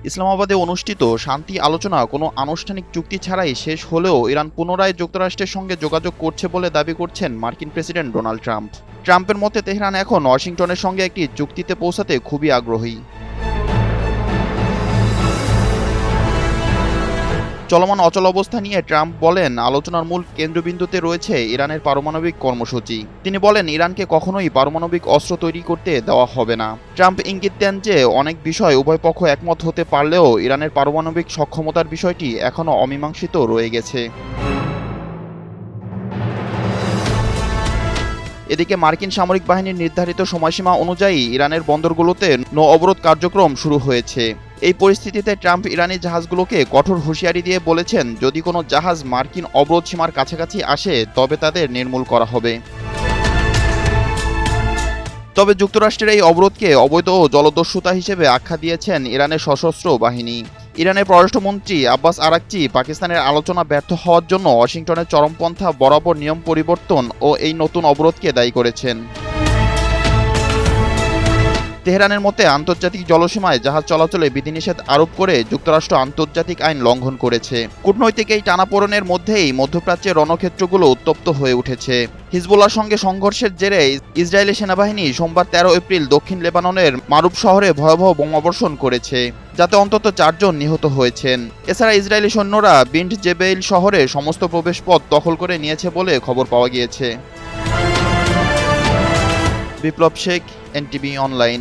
ইসলামাবাদে অনুষ্ঠিত শান্তি আলোচনা কোনো আনুষ্ঠানিক চুক্তি ছাড়াই শেষ হলেও ইরান পুনরায় যুক্তরাষ্ট্রের সঙ্গে যোগাযোগ করছে বলে দাবি করছেন মার্কিন প্রেসিডেন্ট ডোনাল্ড ট্রাম্প। ট্রাম্পের মতে তেহরান এখন ওয়াশিংটনের সঙ্গে একটি চুক্তিতে পৌঁছাতে খুবই আগ্রহী। চলমান অচলাবস্থা নিয়ে ট্রাম্প বলেন, আলোচনার মূল কেন্দ্রবিন্দুতে রয়েছে ইরানের পারমাণবিক কর্মসূচি। তিনি বলেন, ইরানকে কখনোই পারমাণবিক অস্ত্র তৈরি করতে দেওয়া হবে না। ট্রাম্প ইঙ্গিত দেন যে অনেক বিষয় উভয় পক্ষ একমত হতে পারলেও ইরানের পারমাণবিক সক্ষমতার বিষয়টি এখনও অমীমাংসিত রয়ে গেছে। এদিকে মার্কিন সামরিক বাহিনীর নির্ধারিত সময়সীমা অনুযায়ী ইরানের বন্দরগুলোতে নৌ অবরোধ কার্যক্রম শুরু হয়েছে। এই পরিস্থিতিতে ট্রাম্প ইরানি জাহাজগুলোকে কঠোর হুঁশিয়ারি দিয়ে বলেছেন, যদি কোনো জাহাজ মার্কিন অবরোধ সীমার কাছাকাছি আসে তবে তাদের নির্মূল করা হবে। তবে যুক্তরাষ্ট্রের এই অবরোধকে অবৈধ ও জলদস্যুতা হিসেবে আখ্যা দিয়েছেন ইরানের সশস্ত্র বাহিনী। ইরানের পররাষ্ট্রমন্ত্রী আব্বাস আরাকচি পাকিস্তানের আলোচনা ব্যর্থ হওয়ার জন্য ওয়াশিংটনের চরমপন্থা বরাবর নিয়ম পরিবর্তন ও এই নতুন অবরোধকে দায়ী করেছেন। তেহরানের মতে আন্তর্জাতিক জলসীমায় জাহাজ চলাচলে বিধিনিষেধ আরোপ করে যুক্তরাষ্ট্র আন্তর্জাতিক আইন লঙ্ঘন করেছে। কূটনৈতিক এই টানাপোড়েনের মধ্যেই মধ্যপ্রাচ্যের রণক্ষেত্রগুলো উত্তপ্ত হয়ে উঠেছে। হিজবুল্লাহর সঙ্গে সংঘর্ষের জেরে ইসরায়েলি সেনাবাহিনী সোমবার 13 এপ্রিল দক্ষিণ লেবাননের মারুব শহরে ভয়াবহ বোমাবর্ষণ করেছে, যাতে অন্তত 4 জন নিহত হয়েছেন। এছাড়া ইসরায়েলি সৈন্যরা বিন্ট জেবেইল শহরে সমস্ত প্রবেশপথ দখল করে নিয়েছে বলে খবর পাওয়া গিয়েছে। বিপ্লব শেখ, এনটিভি অনলাইন।